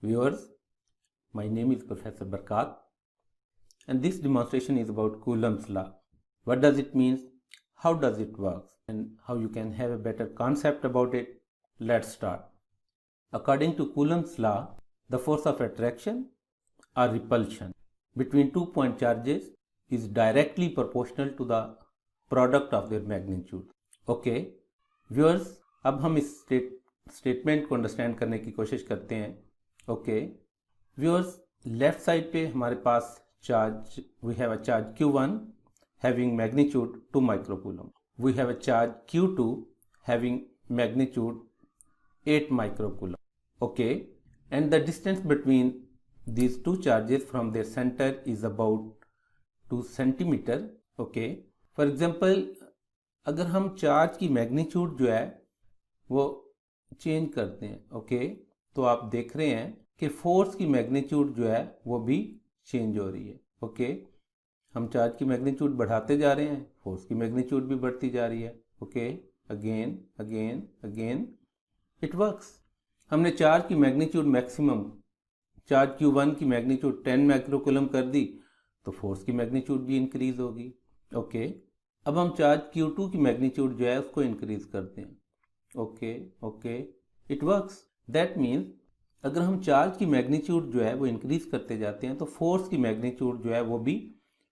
Viewers, my name is Professor Barkat and this demonstration is about Coulomb's law. What does it mean? How does it work? And how you can have a better concept about it? Let's start. According to Coulomb's law, the force of attraction or repulsion between 2 point charges is directly proportional to the product of their magnitude. Okay, viewers, अब हम इस statement को understand करने की कोशिश करते हैं. Okay viewers, left side पे हमारे पास charge, we have a charge Q1 having magnitude 2 microcoulomb. We have a charge Q2 having magnitude 8 microcoulomb. Okay, and the distance between these two charges from their center is about 2 centimeter. Okay, for example अगर हम charge की magnitude जो है वो change करते हैं, okay, तो आप देख रहे हैं कि फोर्स की मैग्नीट्यूड जो है वो भी चेंज हो रही है. ओके, हम चार्ज की मैग्नीट्यूड बढ़ाते जा रहे हैं, फोर्स की मैग्नीट्यूड भी बढ़ती जा रही है. Okay, again again again it works. हमने चार्ज की मैग्नीट्यूड मैक्सिमम, चार्ज Q1 की मैग्नीट्यूड 10 माइक्रोकूलम कर दी तो फोर्स की मैग्नीट्यूड भी इंक्रीज होगी. ओके, अब हम चार्ज Q2 की मैग्नीट्यूड जो है उसको इंक्रीज करते हैं. Okay okay, it works. That means अगर हम चार्ज की मैग्नीट्यूड जो है वो इंक्रीज करते जाते हैं तो फोर्स की मैग्नीट्यूड जो है वो भी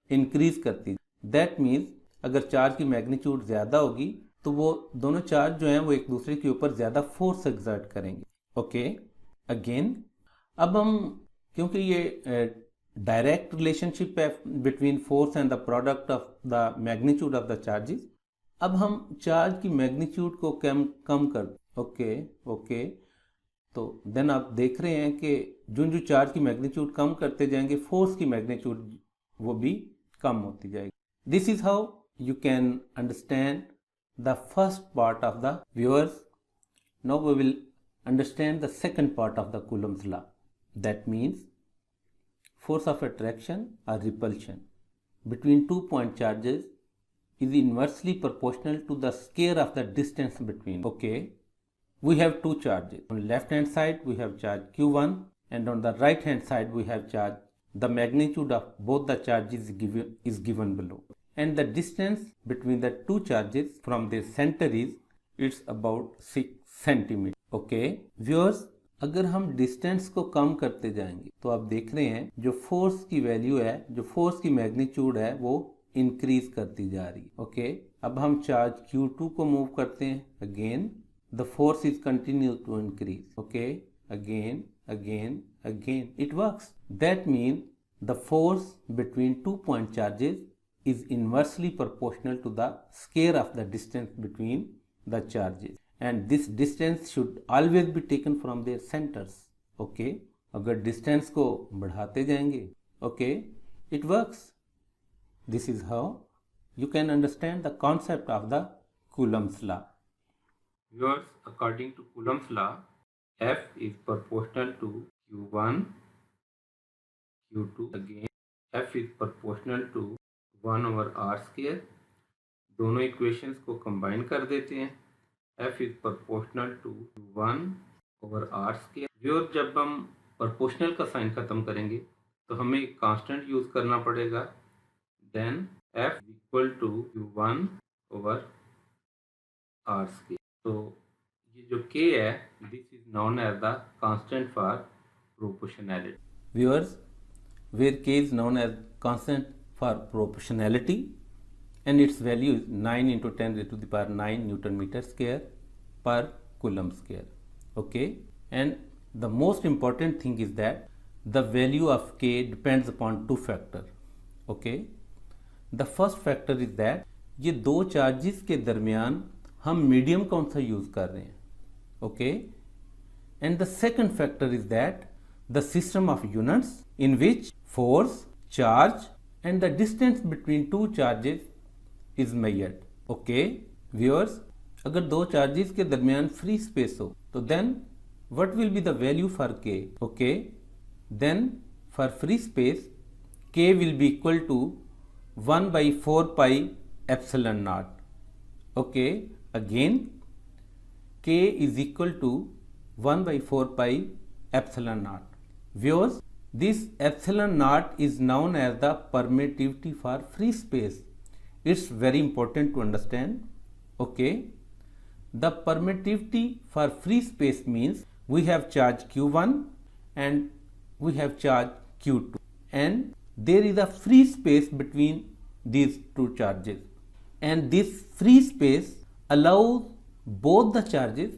इंक्रीज करती. दैट मीन्स अगर चार्ज की मैग्नीट्यूड ज़्यादा होगी तो वो दोनों चार्ज जो हैं वो एक दूसरे के ऊपर ज़्यादा फोर्स एक्सर्ट करेंगे. ओके, अगेन अब हम, क्योंकि ये डायरेक्ट रिलेशनशिप है between force and the product of the magnitude of the charges, अब हम चार्ज की मैग्नीट्यूड को कम कर. ओके ओके, तो देन आप देख रहे हैं कि जो चार्ज की मैग्नीट्यूड कम करते जाएंगे फोर्स की मैग्नीट्यूड वो भी कम होती जाएगी. This is how you can understand the first part of the viewers. Now we will understand the second part of the Coulomb's law. That means force of attraction or repulsion between 2 point charges is inversely proportional to the square of the distance between. Okay, we have two charges. On left hand side we have charge Q1 and on the right hand side we have charge. The magnitude of both the charges is given below, and the distance between the two charges from their center is it's about 6 centimeter. Okay viewers, अगर हम distance को कम करते जाएंगे तो आप देख रहे हैं जो फोर्स की वैल्यू है, जो फोर्स की मैग्नीट्यूड है वो इंक्रीज करती जा रही है. ओके, अब हम चार्ज Q2 को मूव करते हैं. Again the force is continue to increase. Okay, again again again it works. That mean the force between 2 point charges is inversely proportional to the square of the distance between the charges. And this distance should always be taken from their centers. Okay, अगर distance को बढ़ाते जाएंगे, okay, it works. This is how you can understand the concept of the Coulomb's law. Viewers, according to Coulomb's law, F is proportional to Q1, Q2. Again, F is proportional to 1 over r square. दोनों equations को combine कर देते हैं. F is proportional to 1 over r square. Viewer, जब हम proportional का sign खत्म करेंगे तो हमें एक कांस्टेंट यूज करना पड़ेगा. Then F equal to 1 over r square. तो ये जो K है, this is known as the constant for proportionality. Viewers, where K is known as constant for proportionality and its value is 9 into 10 raised to the power 9 Newton meter square per Coulomb square. Okay, and the most important thing is that the value of K depends upon two factors. Okay, the first factor is that ये दो charges के दरमियान हम medium कौन सा use कर रहे हैं. Okay, and the second factor is that the system of units in which force, charge and the distance between two charges is measured. Okay viewers, अगर दो चार्जेस के दरमियान फ्री स्पेस हो तो then what will be the value for K. Okay, then for free space K will be equal to 1/4 pi epsilon naught. Okay, again K is equal to 1/4 pi epsilon naught. Viewers, this epsilon naught is known as the permittivity for free space. It's very important to understand. Okay, the permittivity for free space means we have charge q1 and we have charge q2, and there is a free space between these two charges, and this free space allows both the charges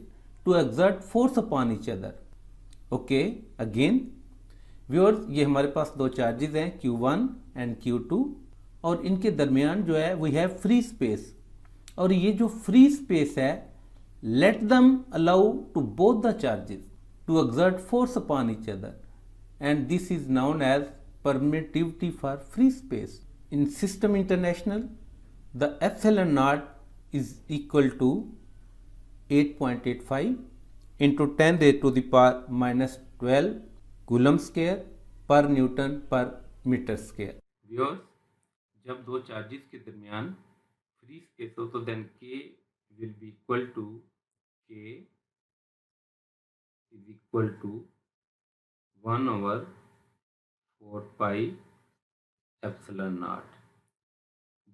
to exert force upon each other. Okay, again viewers, ये हमारे पास दो charges हैं Q1 and Q2, और इनके दरमियान जो है we have free space, और ये जो फ्री स्पेस है, let them allow to both the charges to exert force upon each other, and this is known as permittivity for free space. In System International, the epsilon naught is equal to 8.85 into 10 raised to the power minus 12 coulomb square पर Newton पर metre square. Viewers, जब दो charges के दरमियान free space हो तो then K will be equal to K is equal to 1/4 pi epsilon naught.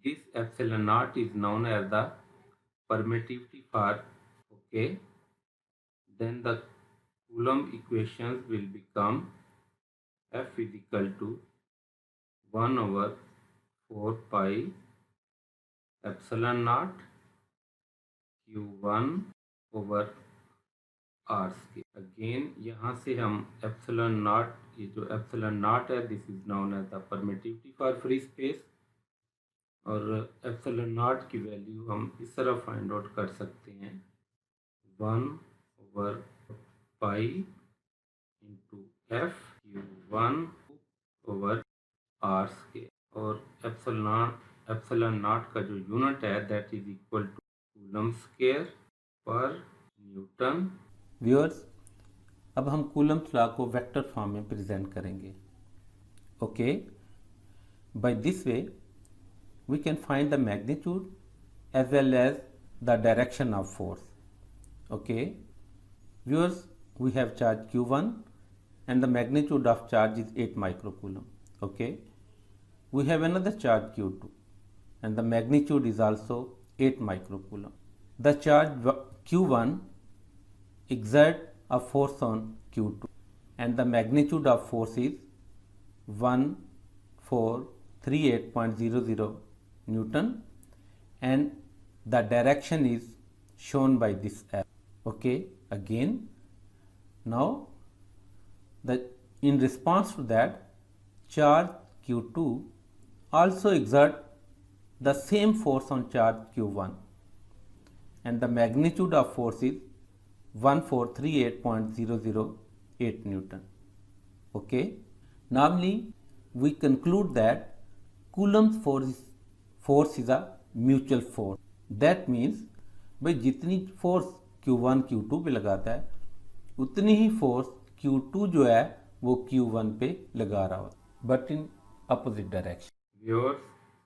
This epsilon naught is known as the permittivity for, okay, then the Coulomb equations will become F is equal to 1/4 pi epsilon naught Q1 over R square. Again यहाँ से हम epsilon naught, ये जो epsilon naught है, this is known as the permittivity for free space, और epsilon naught की value हम इस तरह फाइंड आउट कर सकते हैं 1/pi into F Q1 over R square, और एप्सिलॉन नॉट का जो यूनिट है that is equal to coulomb square पर न्यूटन. व्यूअर्स, अब हम कूलम्स लॉ को वेक्टर फॉर्म में प्रेजेंट करेंगे. Okay, by this way we can find the magnitude as well as the direction of force. Okay, viewers, we have charge q1 and the magnitude of charge is 8 microcoulomb. Okay, we have another charge q2 and the magnitude is also 8 microcoulomb. The charge q1 exert a force on q2 and the magnitude of force is 1438.00 Newton, and the direction is shown by this arrow. Okay, again now in response to that, charge q2 also exert the same force on charge q1 and the magnitude of force is 1438.008 Newton. Okay, normally we conclude that Coulomb's force is a mutual force. That means भाई जितनी force Q1 Q2 पे लगाता है उतनी ही force Q2 जो है वो Q1 पे लगा रहा होता है, but in opposite direction. Viewers,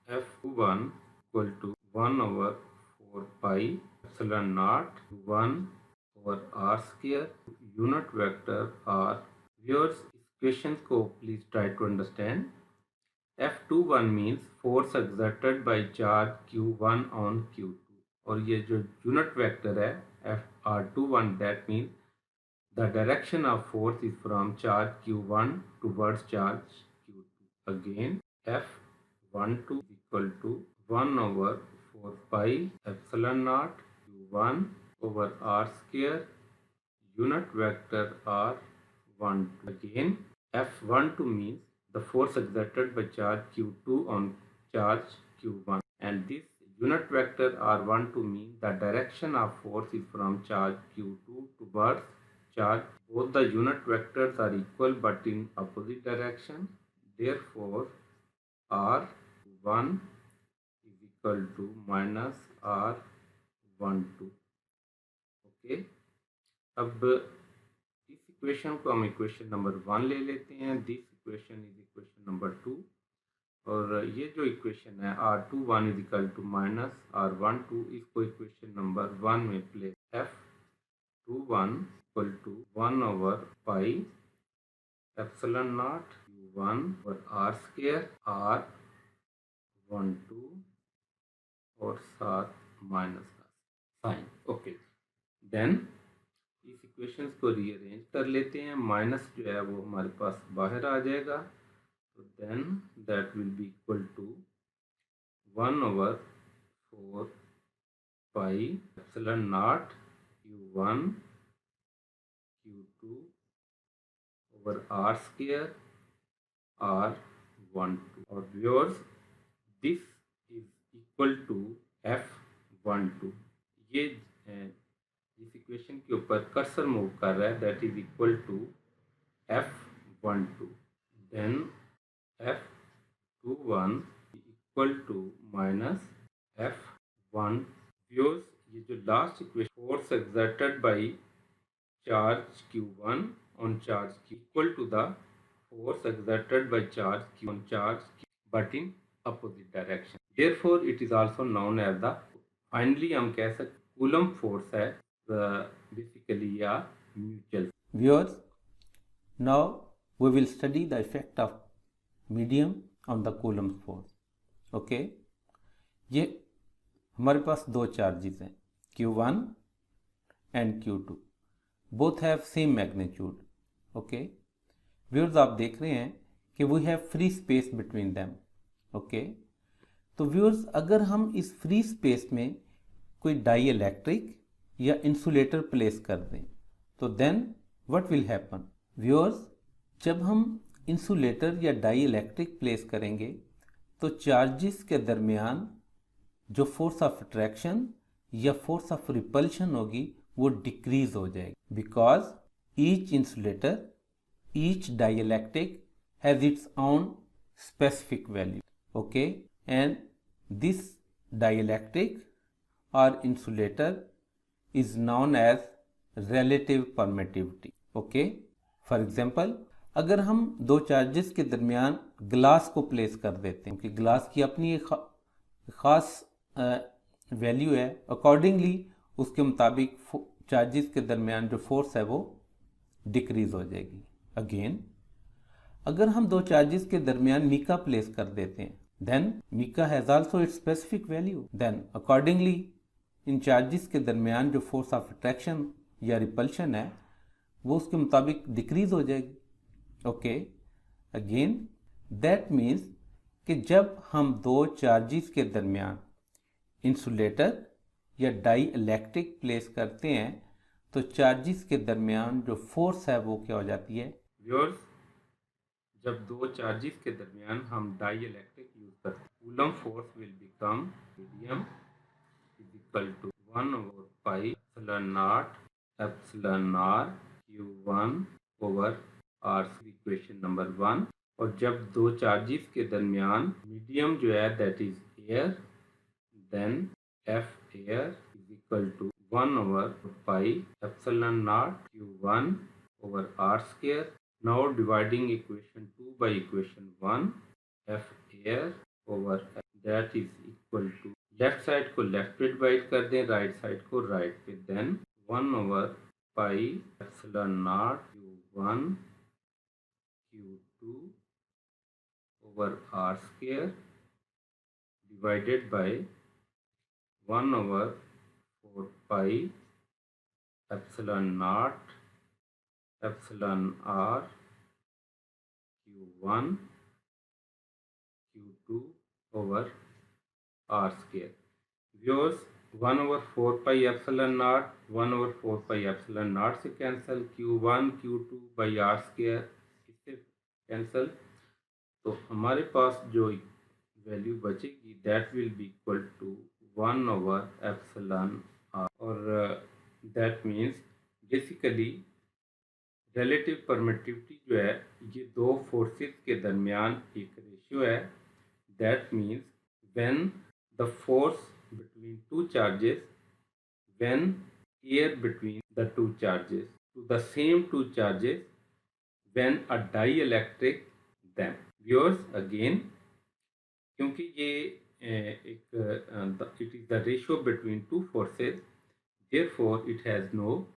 F1 equal to 1/4 pi epsilon naught 1 over R square unit vector R. Viewers, equations को please try to understand. F21 means force exerted by charge Q1 on Q2, और ये जो unit vector है FR21, that means the direction of force is from charge Q1 towards charge Q2. Again, F12 is equal to 1/4 pi epsilon naught Q1 over R square unit vector R12. Again, F12 means the force exerted by charge Q2 on charge Q1, and this unit vector R12 means the direction of force is from charge Q2 towards charge. Both the unit vectors are equal but in opposite direction. Therefore, R1 is equal to minus R12. Okay, अब इस equation को हम equation number 1 ले लेते हैं. This equation is equation number 2, और ये जो इक्वेशन है R21 is equal to minus R12, इसको इक्वेशन नंबर 1 में प्लेस. F21 इक्वल टू 1/pi epsilon naught q1 और r square r12 और साथ माइनस का साइन। ओके, देन इस इक्वेशंस को रीअरेंज कर लेते हैं। माइनस जो है वो हमारे पास बाहर आ जाएगा, तो then that will be equal to 1/4 pi epsilon not q1 q2 over r square r12। और viewers, this is equal to f12। ये इस इक्वेशन के ऊपर कर्सर मूव कर रहा है, that is equal to f12। Then f21 equal to minus f1। Viewers, ये जो last equation, force exerted by charge q1 on charge q equal to the force exerted by charge q on charge q but in opposite direction. Therefore, it is also known as the, finally हम कह सकते coulomb force है, basically या mutual. Viewers, now we will study the effect of medium on the Coulomb force. Okay, ये हमारे पास दो charges हैं q1 and q2, both have same magnitude. Okay, viewers, आप देख रहे हैं कि we have free space between them. Okay, तो व्यूअर्स, अगर हम इस फ्री स्पेस में कोई डाई इलेक्ट्रिक या इंसुलेटर प्लेस कर दें तो then what will happen. Viewers, जब हम इंसुलेटर या डाई इलेक्ट्रिक प्लेस करेंगे तो चार्जेस के दरमियान जो फोर्स ऑफ अट्रैक्शन या फोर्स ऑफ रिपल्शन होगी वो डिक्रीज हो जाएगी, because each insulator, each dielectric has its own specific value. Okay, and this dielectric or insulator is known as relative permittivity. Okay, for example, अगर हम दो charges के दरमियान ग्लास को प्लेस कर देते हैं, क्योंकि ग्लास की अपनी एक ख़ास वैल्यू है, अकॉर्डिंगली उसके मुताबिक चार्जेस के दरमियान जो फोर्स है वो डिक्रीज हो जाएगी। अगेन, अगर हम दो चार्जेस के दरमियान मीका प्लेस कर देते हैं, then mica has also its specific value, then accordingly इन चार्जेस के दरमियान जो फोर्स ऑफ अट्रैक्शन या रिपल्शन है वो उसके मुताबिक डिक्रीज हो जाएगी। ओके, अगेन दैट मीन्स कि जब हम दो चार्जेस के दरमियान इंसुलेटर या डाई इलेक्ट्रिक प्लेस करते हैं तो चार्जेस के दरमियान जो फोर्स है वो क्या हो जाती है। व्यूअर्स, जब दो चार्जेस के दरमियान हम डाई इलेक्ट्रिक यूज करते हैं, coulomb force will become medium is equal to 1/पाई epsilon not epsilon r q1 over r, equation number 1। और जब दो चार्जेस के दरमियान मीडियम जो है that is air, then f air is equal to 1/पाई epsilon not q1 over r square. Now dividing equation 2 by equation 1, f air over f, that is equal to, left side को left पे divide कर दें, right side को right पे, then 1/पाई epsilon not q1 q2 over r square divided by 1/4 epsilon not epsilon r q1 q2 over r square. Viewers, 1/4 epsilon not 1/4 epsilon not से cancel, q1 q2 by r square इससे cancel, तो हमारे पास जो value बचेगी that will be equal to 1/एप्सिलॉन r। और that means basically relative permittivity जो है ये दो फोर्सेस के दरमियान एक रेशियो है, that means when the force between two charges, when air between the two charges to the same two charges, when a dielectric them. Viewers, again क्योंकि ये एक it is the ratio between two forces, therefore it has no